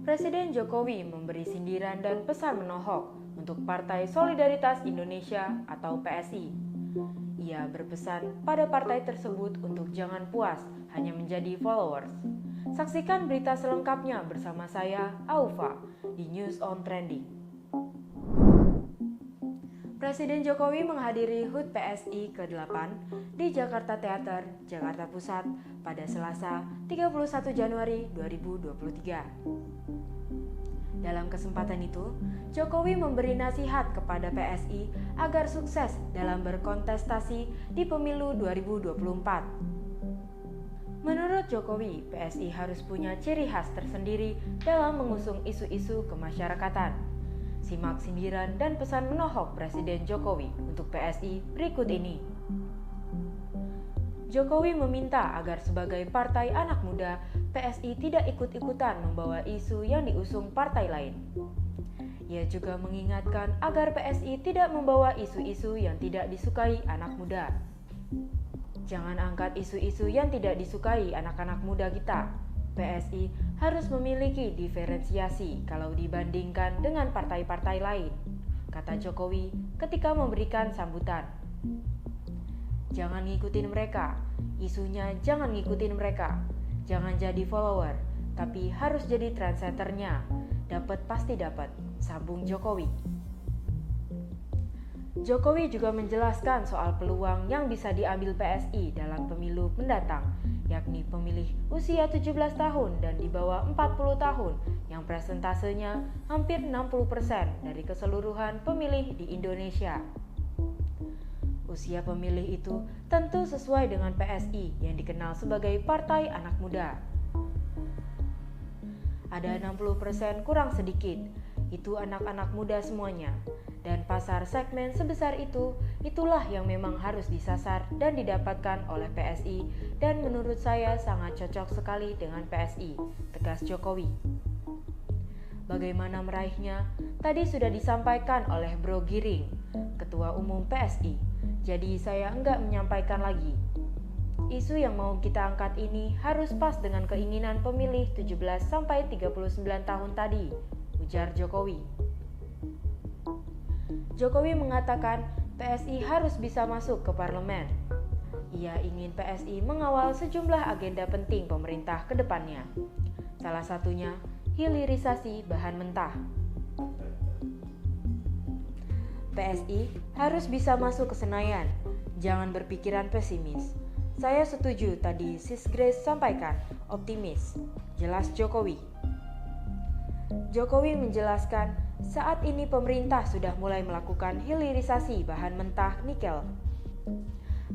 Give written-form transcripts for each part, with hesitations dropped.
Presiden Jokowi memberi sindiran dan pesan menohok untuk Partai Solidaritas Indonesia atau PSI. Ia berpesan pada partai tersebut untuk jangan puas hanya menjadi followers. Saksikan berita selengkapnya bersama saya, Aufa, di News on Trending. Presiden Jokowi menghadiri HUT PSI ke-8 di Jakarta Theater, Jakarta Pusat pada Selasa 31 Januari 2023. Dalam kesempatan itu, Jokowi memberi nasihat kepada PSI agar sukses dalam berkontestasi di pemilu 2024. Menurut Jokowi, PSI harus punya ciri khas tersendiri dalam mengusung isu-isu kemasyarakatan. Simak sindiran dan pesan menohok Presiden Jokowi untuk PSI berikut ini. Jokowi meminta agar sebagai partai anak muda, PSI tidak ikut-ikutan membawa isu yang diusung partai lain. Ia juga mengingatkan agar PSI tidak membawa isu-isu yang tidak disukai anak muda. Jangan angkat isu-isu yang tidak disukai anak-anak muda kita. PSI harus memiliki diferensiasi kalau dibandingkan dengan partai-partai lain, kata Jokowi ketika memberikan sambutan. Jangan ngikutin mereka, isunya jangan ngikutin mereka. Jangan jadi follower, tapi harus jadi trendsetternya. Dapat pasti dapat, sambung Jokowi. Jokowi juga menjelaskan soal peluang yang bisa diambil PSI dalam pemilu mendatang, yakni pemilih usia 17 tahun dan di bawah 40 tahun yang presentasenya hampir 60% dari keseluruhan pemilih di Indonesia. Usia pemilih itu tentu sesuai dengan PSI yang dikenal sebagai Partai Anak Muda. Ada 60% kurang sedikit, itu anak-anak muda semuanya. Dan pasar segmen sebesar itu, itulah yang memang harus disasar dan didapatkan oleh PSI dan menurut saya sangat cocok sekali dengan PSI, tegas Jokowi. Bagaimana meraihnya? Tadi sudah disampaikan oleh Bro Giring, Ketua Umum PSI, jadi saya enggak menyampaikan lagi. Isu yang mau kita angkat ini harus pas dengan keinginan pemilih 17-39 tahun tadi, ujar Jokowi. Jokowi mengatakan PSI harus bisa masuk ke parlemen. Ia ingin PSI mengawal sejumlah agenda penting pemerintah ke depannya. Salah satunya hilirisasi bahan mentah. PSI harus bisa masuk ke Senayan. Jangan berpikiran pesimis. Saya setuju tadi Sis Grace sampaikan, optimis. Jelas Jokowi. Jokowi menjelaskan saat ini pemerintah sudah mulai melakukan hilirisasi bahan mentah nikel.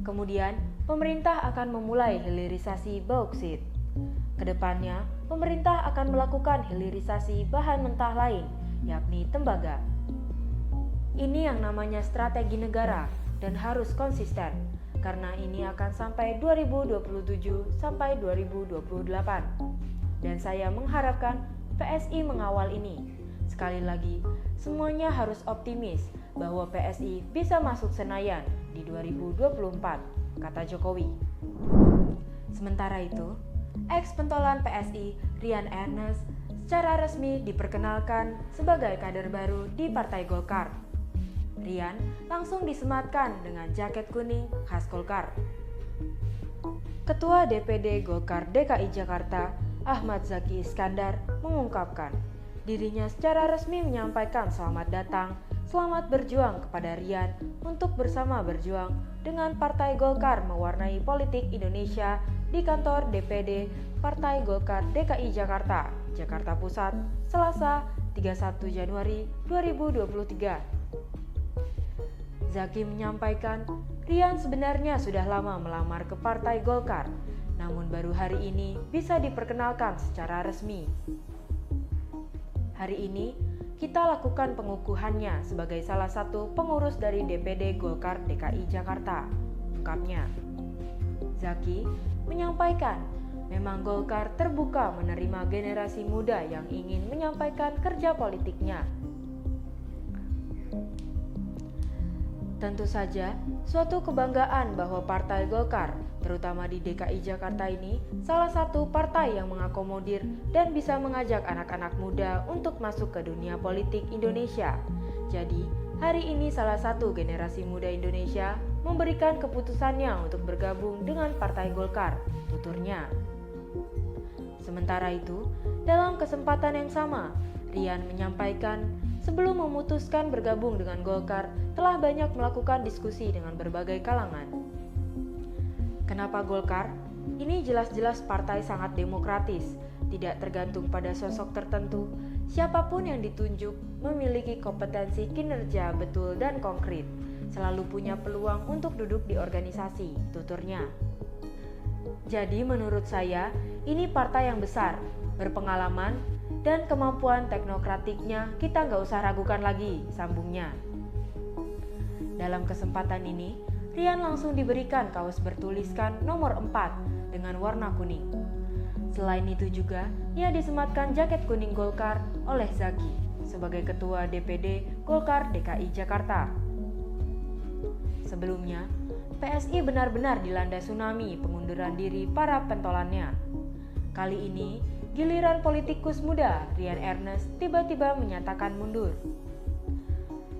Kemudian, pemerintah akan memulai hilirisasi bauksit. Kedepannya, pemerintah akan melakukan hilirisasi bahan mentah lain, yakni tembaga. Ini yang namanya strategi negara dan harus konsisten, karena ini akan sampai 2027 sampai 2028. Dan saya mengharapkan PSI mengawal ini. Sekali lagi, semuanya harus optimis bahwa PSI bisa masuk Senayan di 2024, kata Jokowi. Sementara itu, ex-pentolan PSI Rian Ernest secara resmi diperkenalkan sebagai kader baru di Partai Golkar. Rian langsung disematkan dengan jaket kuning khas Golkar. Ketua DPD Golkar DKI Jakarta, Ahmad Zaki Iskandar, mengungkapkan dirinya secara resmi menyampaikan selamat berjuang kepada Rian untuk bersama berjuang dengan Partai Golkar mewarnai politik Indonesia di kantor DPD Partai Golkar DKI Jakarta, Jakarta Pusat, Selasa 31 Januari 2023. Zaki menyampaikan, Rian sebenarnya sudah lama melamar ke Partai Golkar, namun baru hari ini bisa diperkenalkan secara resmi. Hari ini, kita lakukan pengukuhannya sebagai salah satu pengurus dari DPD Golkar DKI Jakarta, ungkapnya. Zaki menyampaikan, memang Golkar terbuka menerima generasi muda yang ingin menyampaikan kerja politiknya. Tentu saja, suatu kebanggaan bahwa Partai Golkar terutama di DKI Jakarta ini, salah satu partai yang mengakomodir dan bisa mengajak anak-anak muda untuk masuk ke dunia politik Indonesia. Jadi, hari ini salah satu generasi muda Indonesia memberikan keputusannya untuk bergabung dengan Partai Golkar, tuturnya. Sementara itu, dalam kesempatan yang sama, Rian menyampaikan sebelum memutuskan bergabung dengan Golkar telah banyak melakukan diskusi dengan berbagai kalangan. Kenapa Golkar? Ini jelas-jelas partai sangat demokratis, tidak tergantung pada sosok tertentu. Siapapun yang ditunjuk memiliki kompetensi kinerja betul dan konkret, selalu punya peluang untuk duduk di organisasi, tuturnya. Jadi menurut saya, ini partai yang besar, berpengalaman, dan kemampuan teknokratiknya kita nggak usah ragukan lagi, sambungnya. Dalam kesempatan ini, Rian langsung diberikan kaos bertuliskan nomor 4 dengan warna kuning. Selain itu juga, ia disematkan jaket kuning Golkar oleh Zaki sebagai Ketua DPD Golkar DKI Jakarta. Sebelumnya, PSI benar-benar dilanda tsunami pengunduran diri para pentolannya. Kali ini, giliran politikus muda Rian Ernest tiba-tiba menyatakan mundur.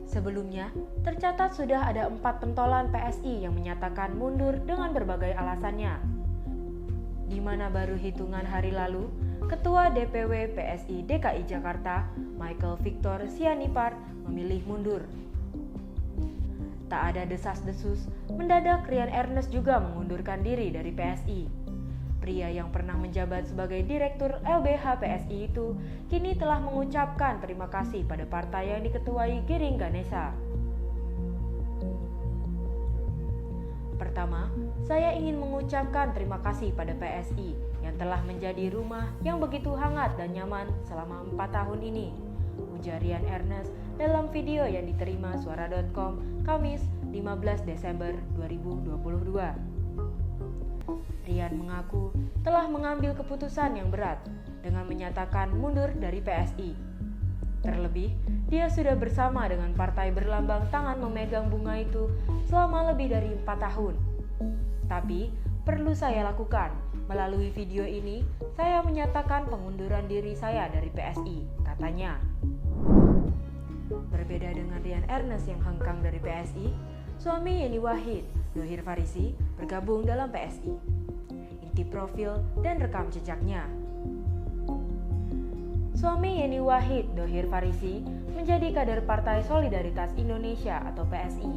Sebelumnya, tercatat sudah ada 4 pentolan PSI yang menyatakan mundur dengan berbagai alasannya. Di mana baru hitungan hari lalu, Ketua DPW PSI DKI Jakarta, Michael Victor Sianipar, memilih mundur. Tak ada desas-desus, mendadak Rian Ernest juga mengundurkan diri dari PSI. Pria yang pernah menjabat sebagai Direktur LBH PSI itu kini telah mengucapkan terima kasih pada partai yang diketuai Giring Ganesa. Pertama, saya ingin mengucapkan terima kasih pada PSI yang telah menjadi rumah yang begitu hangat dan nyaman selama 4 tahun ini, ujar Rian Ernest dalam video yang diterima Suara.com Kamis 15 Desember 2022. Rian mengaku telah mengambil keputusan yang berat dengan menyatakan mundur dari PSI. Terlebih, dia sudah bersama dengan partai berlambang tangan memegang bunga itu selama lebih dari 4 tahun. Tapi, perlu saya lakukan. Melalui video ini, saya menyatakan pengunduran diri saya dari PSI, katanya. Berbeda dengan Rian Ernest yang hengkang dari PSI, suami Yeni Wahid, Dhohir Farisi, bergabung dalam PSI. Profil dan rekam jejaknya. Suami Yeni Wahid, Dhohir Farisi, menjadi kader Partai Solidaritas Indonesia atau PSI.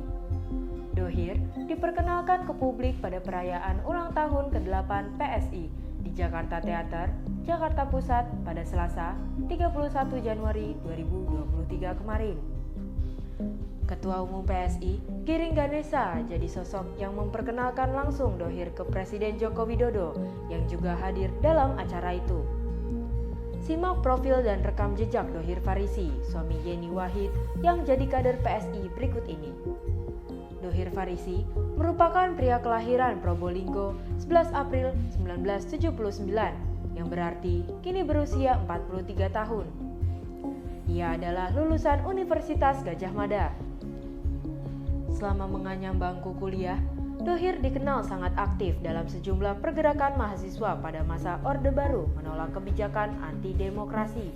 Dhohir diperkenalkan ke publik pada perayaan ulang tahun ke-8 PSI di Jakarta Theater, Jakarta Pusat pada Selasa, 31 Januari 2023 kemarin. Ketua Umum PSI, Giring Ganesa, jadi sosok yang memperkenalkan langsung Dhohir ke Presiden Joko Widodo yang juga hadir dalam acara itu. Simak profil dan rekam jejak Dhohir Farisi, suami Yeni Wahid yang jadi kader PSI berikut ini. Dhohir Farisi merupakan pria kelahiran Probolinggo 11 April 1979 yang berarti kini berusia 43 tahun. Ia adalah lulusan Universitas Gadjah Mada. Selama menganyam bangku kuliah, Dhohir dikenal sangat aktif dalam sejumlah pergerakan mahasiswa pada masa Orde Baru menolak kebijakan anti-demokrasi.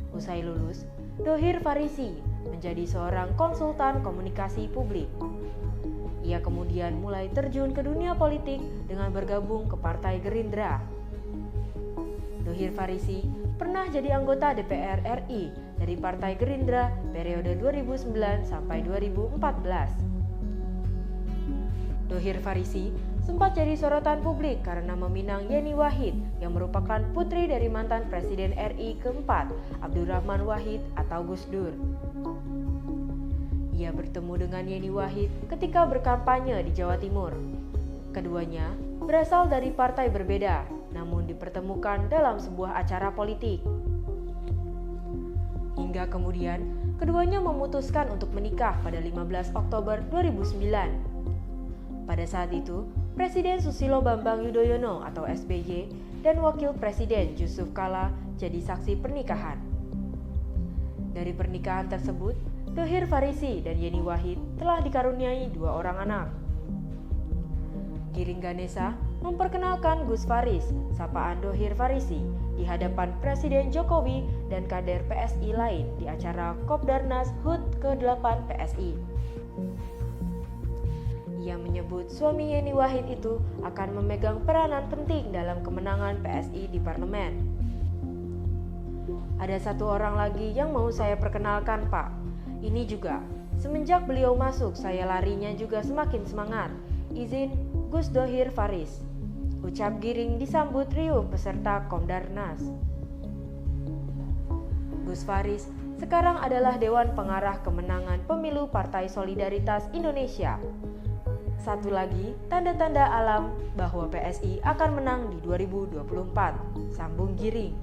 Usai lulus, Dhohir Farisi menjadi seorang konsultan komunikasi publik. Ia kemudian mulai terjun ke dunia politik dengan bergabung ke Partai Gerindra. Dhohir Farisi pernah jadi anggota DPR RI dari Partai Gerindra periode 2009 sampai 2014. Dhohir Farisi sempat jadi sorotan publik karena meminang Yeni Wahid yang merupakan putri dari mantan Presiden RI keempat Abdurrahman Wahid atau Gus Dur. Ia bertemu dengan Yeni Wahid ketika berkampanye di Jawa Timur. Keduanya berasal dari partai berbeda, namun dipertemukan dalam sebuah acara politik. Hingga kemudian, keduanya memutuskan untuk menikah pada 15 Oktober 2009. Pada saat itu, Presiden Susilo Bambang Yudhoyono atau SBY dan Wakil Presiden Yusuf Kala jadi saksi pernikahan. Dari pernikahan tersebut, Dhohir Farisi dan Yeni Wahid telah dikaruniai 2 orang anak. Giring Ganesa memperkenalkan Gus Faris, sapaan Dhohir Farisi, di hadapan Presiden Jokowi dan kader PSI lain di acara Kopdarnas HUT ke-8 PSI. Ia menyebut suami Yeni Wahid itu akan memegang peranan penting dalam kemenangan PSI di parlemen. Ada satu orang lagi yang mau saya perkenalkan, Pak. Ini juga, semenjak beliau masuk, saya larinya juga semakin semangat. Izin Gus Dhohir Faris. Ucap Giring disambut riuh peserta Komdarnas. Gus Faris sekarang adalah Dewan Pengarah Kemenangan Pemilu Partai Solidaritas Indonesia. Satu lagi tanda-tanda alam bahwa PSI akan menang di 2024, sambung Giring.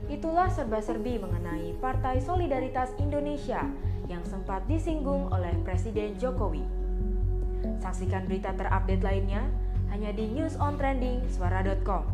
Itulah serba-serbi mengenai Partai Solidaritas Indonesia yang sempat disinggung oleh Presiden Jokowi. Saksikan berita terupdate lainnya hanya di News on Trending Suara.com.